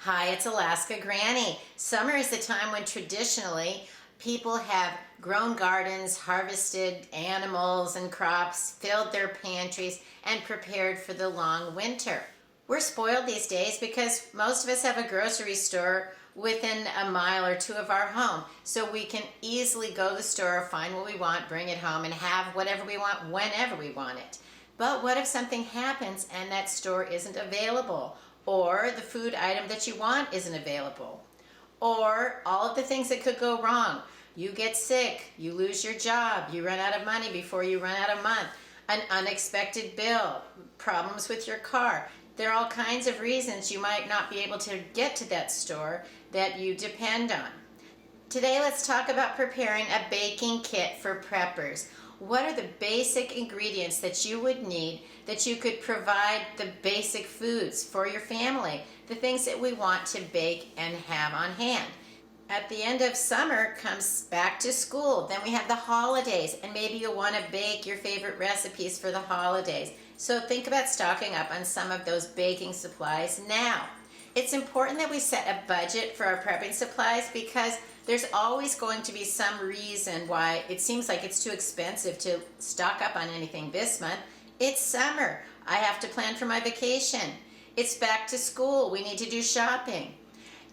Hi, it's Alaska Granny. Summer is the time when traditionally people have grown gardens, harvested animals and crops, filled their pantries, and prepared for the long winter. We're spoiled these days because most of us have a grocery store within a mile or two of our home. So we can easily go to the store, find what we want, bring it home, and have whatever we want whenever we want it. But what if something happens and that store isn't available? Or the food item that you want isn't available? Or all of the things that could go wrong. You get sick, you lose your job, you run out of money before you run out of month, an unexpected bill, problems with your car. There are all kinds of reasons you might not be able to get to that store that you depend on. Today let's talk about preparing a baking kit for preppers. What are the basic ingredients that you would need that you could provide the basic foods for your family, the things that we want to bake and have on hand? At the end of summer comes back to school, then we have the holidays, and maybe you'll want to bake your favorite recipes for the holidays. So think about stocking up on some of those baking supplies now. It's important that we set a budget for our prepping supplies because there's always going to be some reason why it seems like it's too expensive to stock up on anything this month. It's summer. I have to plan for my vacation. It's back to school. We need to do shopping.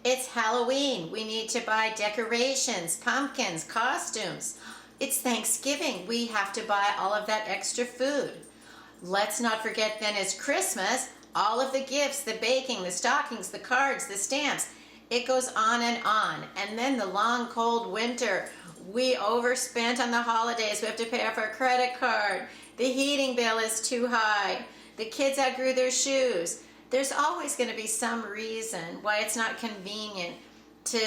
It's Halloween. We need to buy decorations, pumpkins, costumes. It's Thanksgiving. We have to buy all of that extra food. Let's not forget then is Christmas. All of the gifts, the baking, the stockings, the cards, the stamps. It goes on. And then the long cold winter. We overspent on the holidays. We have to pay off our credit card. The heating bill is too high. The kids outgrew their shoes. There's always going to be some reason why it's not convenient to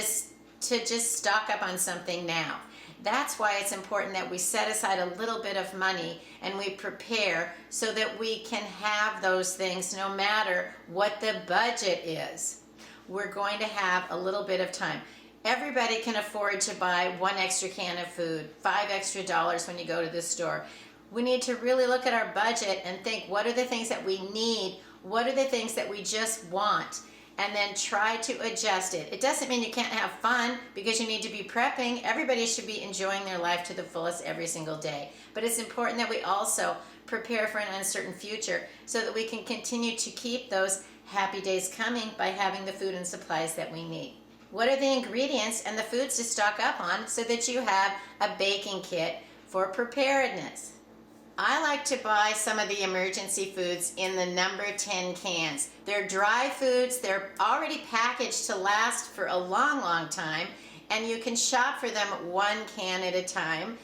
just stock up on something now. That's why it's important that we set aside a little bit of money and we prepare so that we can have those things no matter what the budget is. We're going to have a little bit of time. Everybody can afford to buy one extra can of food, $5 extra when you go to the store. We need to really look at our budget and think, what are the things that we need? What are the things that we just want? And then try to adjust it. It doesn't mean you can't have fun because you need to be prepping. Everybody should be enjoying their life to the fullest every single day. But it's important that we also prepare for an uncertain future so that we can continue to keep those happy days coming by having the food and supplies that we need. What are the ingredients and the foods to stock up on so that you have a baking kit for preparedness? I like to buy some of the emergency foods in the number 10 cans. They're dry foods, they're already packaged to last for a long time, and you can shop for them one can at a time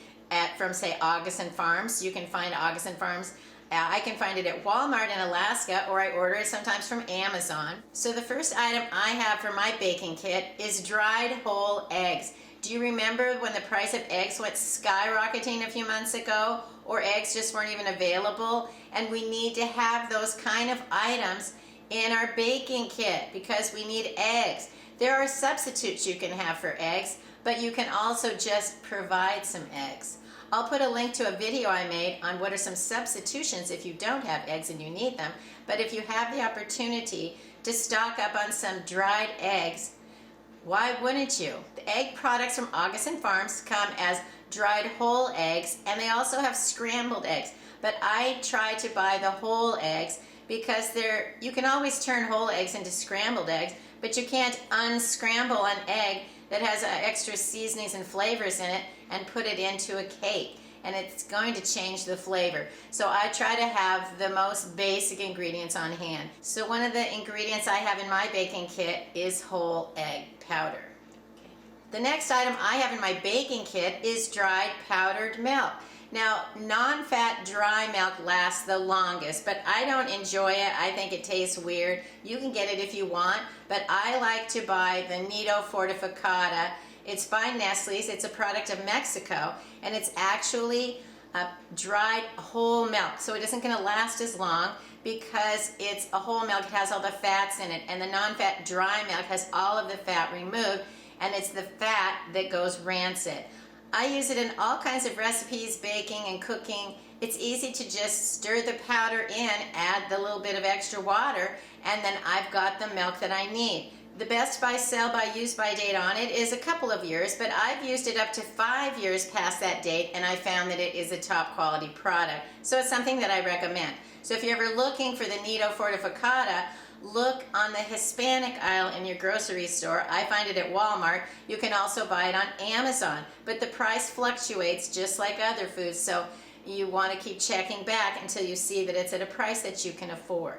from say August Farms. You can find August Farms. I can find it at Walmart in Alaska, or I order it sometimes from Amazon. So the first item I have for my baking kit is dried whole eggs. Do you remember when the price of eggs went skyrocketing a few months ago, or eggs just weren't even available? And we need to have those kind of items in our baking kit because we need eggs. There are substitutes you can have for eggs, but you can also just provide some eggs. I'll put a link to a video I made on what are some substitutions if you don't have eggs and you need them. But if you have the opportunity to stock up on some dried eggs, why wouldn't you? The egg products from August Farms come as dried whole eggs, and they also have scrambled eggs. But I try to buy the whole eggs because you can always turn whole eggs into scrambled eggs, but you can't unscramble an egg that has extra seasonings and flavors in it and put it into a cake, and it's going to change the flavor. So I try to have the most basic ingredients on hand. So one of the ingredients I have in my baking kit is whole egg powder. Okay. The next item I have in my baking kit is dried powdered milk. Now, non-fat dry milk lasts the longest, but I don't enjoy it. I think it tastes weird. You can get it if you want, but I like to buy the Nido Fortificata. It's by Nestle's. It's a product of Mexico, and it's actually dried whole milk. So it isn't going to last as long because it's a whole milk. It has all the fats in it, and the non-fat dry milk has all of the fat removed, and it's the fat that goes rancid. I use it in all kinds of recipes, baking and cooking. It's easy to just stir the powder in, add the little bit of extra water, and then I've got the milk that I need. The best by, sell by, use by date on it is a couple of years, but I've used it up to 5 years past that date, and I found that it is a top quality product. So it's something that I recommend. So if you're ever looking for the Nido Fortificata, look on the Hispanic aisle in your grocery store. I find it at Walmart. You can also buy it on Amazon, but the price fluctuates just like other foods, so you want to keep checking back until you see that it's at a price that you can afford.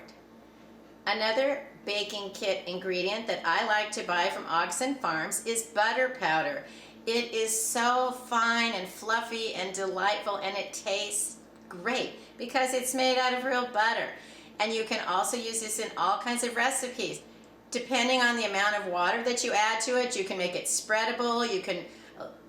Another baking kit ingredient that I like to buy from Ogson Farms is butter powder. It is so fine and fluffy and delightful, and it tastes great because it's made out of real butter. And you can also use this in all kinds of recipes. Depending on the amount of water that you add to it, you can make it spreadable, you can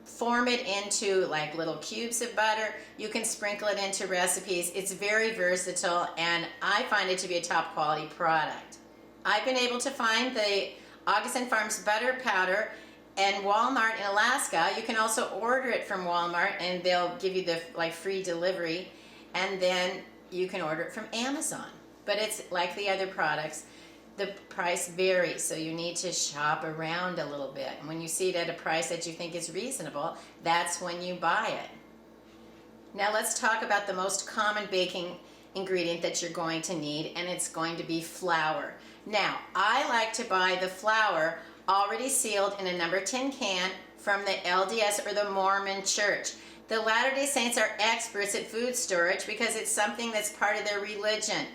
form it into like little cubes of butter, you can sprinkle it into recipes. It's very versatile, and I find it to be a top quality product. I've been able to find the Ogson Farms butter powder in Walmart in Alaska. You can also order it from Walmart and they'll give you the free delivery, and then you can order it from Amazon. But it's like the other products, the price varies, so you need to shop around a little bit. And when you see it at a price that you think is reasonable, that's when you buy it. Now let's talk about the most common baking ingredient that you're going to need, and it's going to be flour. Now, I like to buy the flour already sealed in a number 10 can from the LDS or the Mormon Church. The Latter-day Saints are experts at food storage because it's something that's part of their religion.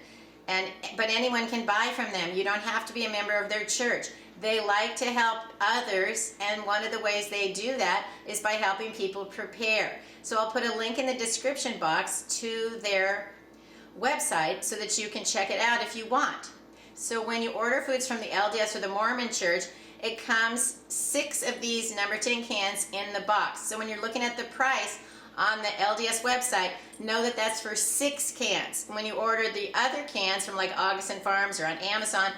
But anyone can buy from them. You don't have to be a member of their church. They like to help others, and one of the ways they do that is by helping people prepare. So I'll put a link in the description box to their website so that you can check it out if you want. So when you order foods from the LDS or the Mormon Church, it comes 6 of these number 10 cans in the box. So when you're looking at the price on the LDS website, know that that's for 6 cans. When you order the other cans from like Ogson Farms or on Amazon,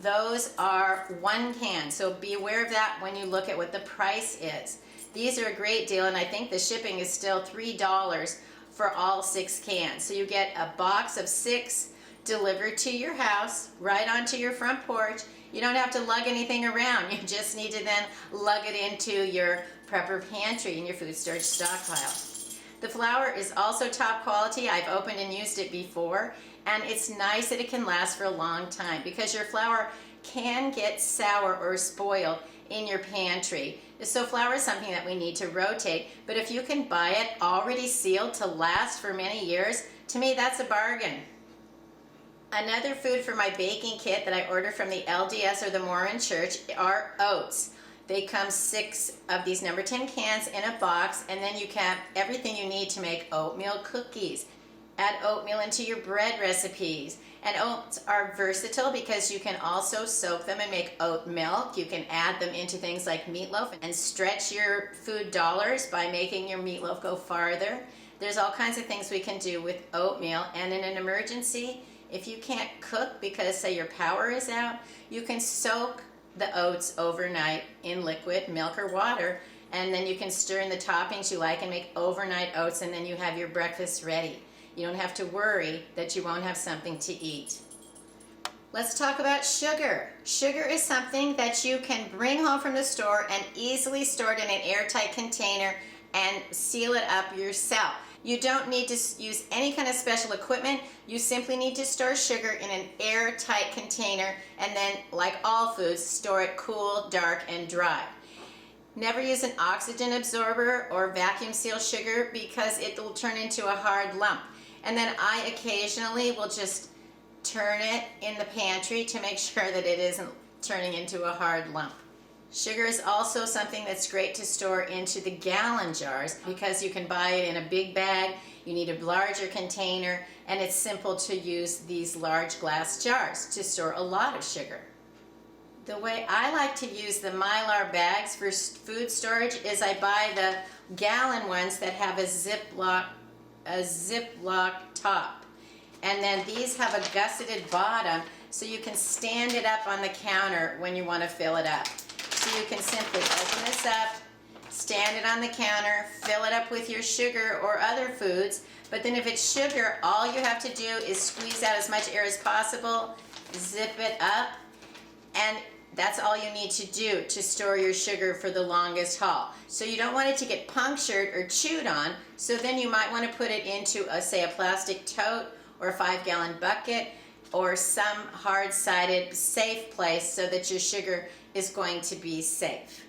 those are 1 can. So be aware of that when you look at what the price is. These are a great deal, and I think the shipping is still $3 for all 6 cans. So you get a box of 6 delivered to your house, right onto your front porch. You don't have to lug anything around. You just need to then lug it into your prepper pantry in your food storage stockpile. The flour is also top quality. I've opened and used it before, and it's nice that it can last for a long time because your flour can get sour or spoiled in your pantry. So flour is something that we need to rotate, but if you can buy it already sealed to last for many years, to me that's a bargain. Another food for my baking kit that I order from the LDS or the Mormon Church are oats. They come 6 of these number 10 cans in a box, and then you have everything you need to make oatmeal cookies. Add oatmeal into your bread recipes. And oats are versatile because you can also soak them and make oat milk. You can add them into things like meatloaf and stretch your food dollars by making your meatloaf go farther. There's all kinds of things we can do with oatmeal, and in an emergency, if you can't cook because, say, your power is out, you can soak the oats overnight in liquid milk or water, and then you can stir in the toppings you like and make overnight oats, and then you have your breakfast ready. You don't have to worry that you won't have something to eat. Let's talk about sugar. Sugar is something that you can bring home from the store and easily store it in an airtight container and seal it up yourself. You don't need to use any kind of special equipment. You simply need to store sugar in an airtight container, and then, like all foods, store it cool, dark, and dry. Never use an oxygen absorber or vacuum seal sugar because it will turn into a hard lump. And then I occasionally will just turn it in the pantry to make sure that it isn't turning into a hard lump. Sugar is also something that's great to store into the gallon jars because you can buy it in a big bag, you need a larger container, and it's simple to use these large glass jars to store a lot of sugar. The way I like to use the Mylar bags for food storage is I buy the gallon ones that have a Ziploc top. And then these have a gusseted bottom so you can stand it up on the counter when you want to fill it up. So you can simply open this up, stand it on the counter, fill it up with your sugar or other foods. But then if it's sugar, all you have to do is squeeze out as much air as possible, zip it up, and that's all you need to do to store your sugar for the longest haul. So you don't want it to get punctured or chewed on, so then you might want to put it into say a plastic tote or a 5-gallon bucket or some hard-sided safe place so that your sugar is going to be safe.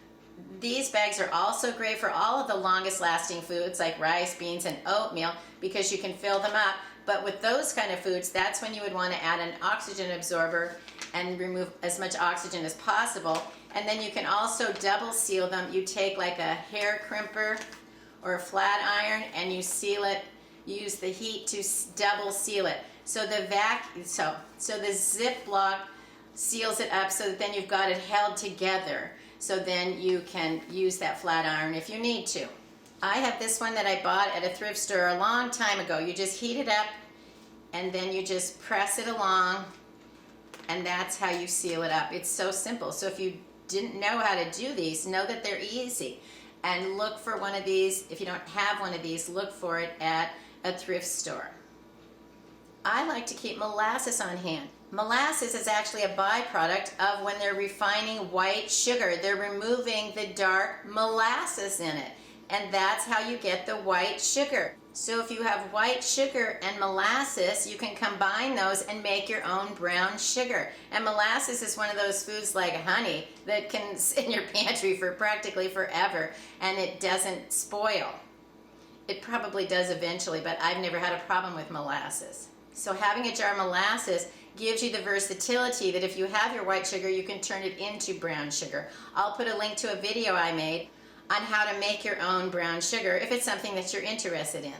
These bags are also great for all of the longest lasting foods like rice, beans, and oatmeal because you can fill them up. But with those kind of foods, that's when you would want to add an oxygen absorber and remove as much oxygen as possible. And then you can also double seal them. You take like a hair crimper or a flat iron and you seal it. Use the heat to double seal it. So the Ziploc seals it up so that then you've got it held together. So then you can use that flat iron if you need to. I have this one that I bought at a thrift store a long time ago. You just heat it up and then you just press it along and that's how you seal it up. It's so simple. So if you didn't know how to do these, know that they're easy. And look for one of these. If you don't have one of these, look for it at a thrift store. I like to keep molasses on hand. Molasses is actually a byproduct of when they're refining white sugar. They're removing the dark molasses in it. And that's how you get the white sugar. So if you have white sugar and molasses, you can combine those and make your own brown sugar. And molasses is one of those foods like honey that can sit in your pantry for practically forever and it doesn't spoil. It probably does eventually, but I've never had a problem with molasses. So having a jar of molasses gives you the versatility that if you have your white sugar, you can turn it into brown sugar. I'll put a link to a video I made on how to make your own brown sugar if it's something that you're interested in.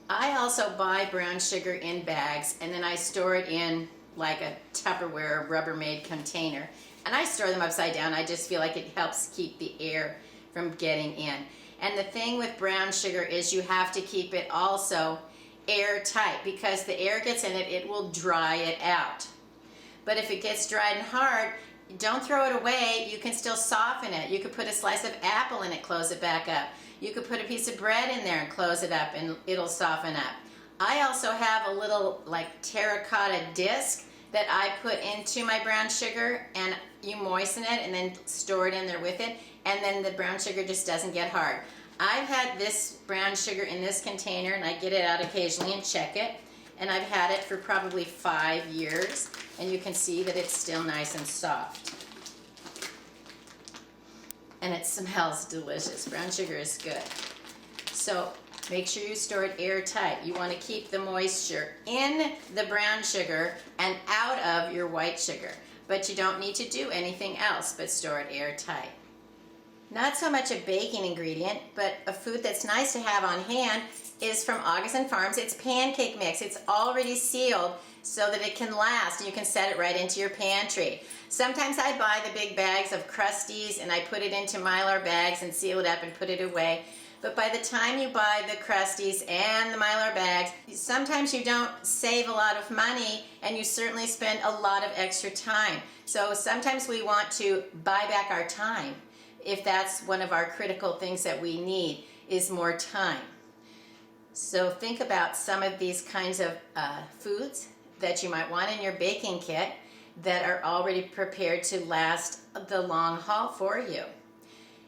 I also buy brown sugar in bags and then I store it in like a Tupperware Rubbermaid container. And I store them upside down. I just feel like it helps keep the air from getting in. And the thing with brown sugar is you have to keep it also airtight because the air gets in it, it will dry it out. But if it gets dried and hard, don't throw it away. You can still soften it. You could put a slice of apple in it, close it back up. You could put a piece of bread in there and close it up and it'll soften up. I also have a little like terracotta disc that I put into my brown sugar and you moisten it and then store it in there with it and then the brown sugar just doesn't get hard. I've had this brown sugar in this container and I get it out occasionally and check it, and I've had it for probably 5 years and you can see that it's still nice and soft and it smells delicious. Brown sugar is good. So make sure you store it airtight. You want to keep the moisture in the brown sugar and out of your white sugar, but you don't need to do anything else but store it airtight. Not so much a baking ingredient, but a food that's nice to have on hand is from August Farms. It's pancake mix. It's already sealed so that it can last and you can set it right into your pantry. Sometimes I buy the big bags of Crusties and I put it into Mylar bags and seal it up and put it away. But by the time you buy the Crusties and the Mylar bags, sometimes you don't save a lot of money and you certainly spend a lot of extra time. So sometimes we want to buy back our time. If that's one of our critical things that we need is more time. So think about some of these kinds of foods that you might want in your baking kit that are already prepared to last the long haul for you.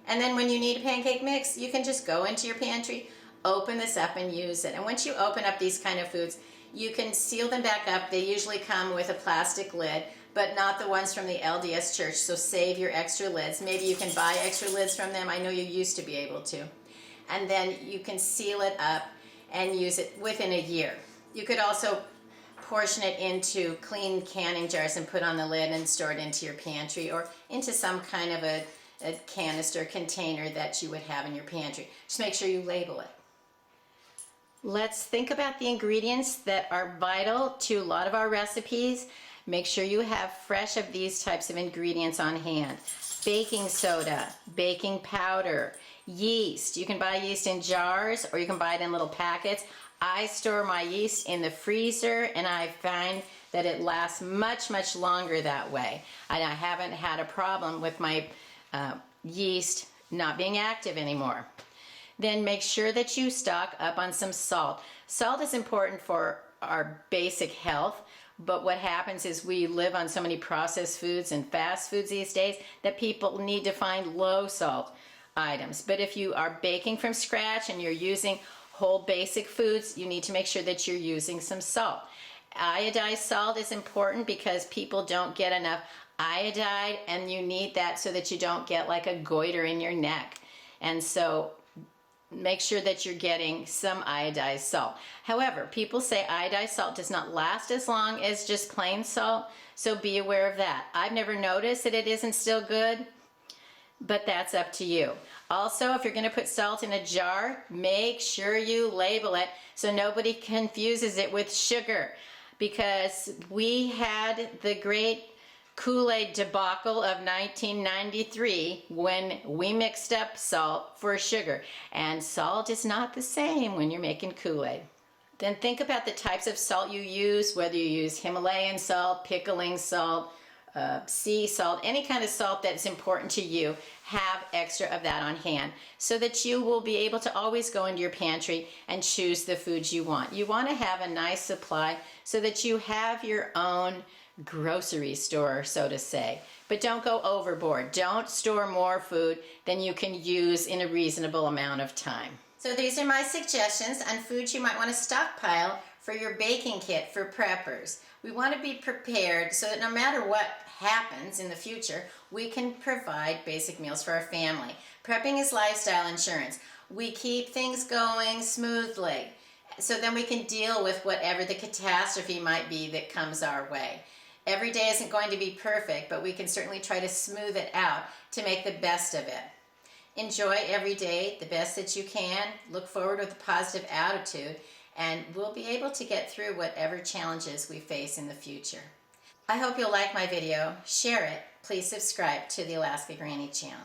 And then when you need a pancake mix, you can just go into your pantry, open this up and use it. And once you open up these kind of foods, you can seal them back up. They usually come with a plastic lid, but not the ones from the LDS Church, so save your extra lids. Maybe you can buy extra lids from them. I know you used to be able to. And then you can seal it up and use it within a year. You could also portion it into clean canning jars and put on the lid and store it into your pantry or into some kind of a canister container that you would have in your pantry. Just make sure you label it. Let's think about the ingredients that are vital to a lot of our recipes. Make sure you have fresh of these types of ingredients on hand. Baking soda, baking powder, yeast. You can buy yeast in jars or you can buy it in little packets. I store my yeast in the freezer and I find that it lasts much, much longer that way. And I haven't had a problem with my yeast not being active anymore. Then make sure that you stock up on some salt. Salt is important for our basic health. But what happens is we live on so many processed foods and fast foods these days that people need to find low salt items. But if you are baking from scratch and you're using whole basic foods, you need to make sure that you're using some salt. Iodized salt is important because people don't get enough iodide, and you need that so that you don't get like a goiter in your neck. And so make sure that you're getting some iodized salt. However, people say iodized salt does not last as long as just plain salt, so be aware of that. I've never noticed that it isn't still good, but that's up to you. Also, if you're going to put salt in a jar, make sure you label it so nobody confuses it with sugar, because we had the great Kool-Aid debacle of 1993 when we mixed up salt for sugar, and salt is not the same when you're making Kool-Aid. Then think about the types of salt you use, whether you use Himalayan salt, pickling salt, sea salt, any kind of salt that's important to you. Have extra of that on hand so that you will be able to always go into your pantry and choose the foods you want. You want to have a nice supply so that you have your own grocery store, so to say. But don't go overboard. Don't store more food than you can use in a reasonable amount of time. So these are my suggestions on foods you might want to stockpile for your baking kit for preppers. We want to be prepared so that no matter what happens in the future, we can provide basic meals for our family. Prepping is lifestyle insurance. We keep things going smoothly so then we can deal with whatever the catastrophe might be that comes our way. Every day isn't going to be perfect, but we can certainly try to smooth it out to make the best of it. Enjoy every day the best that you can. Look forward with a positive attitude, and we'll be able to get through whatever challenges we face in the future. I hope you'll like my video, share it, please subscribe to the Alaska Granny channel.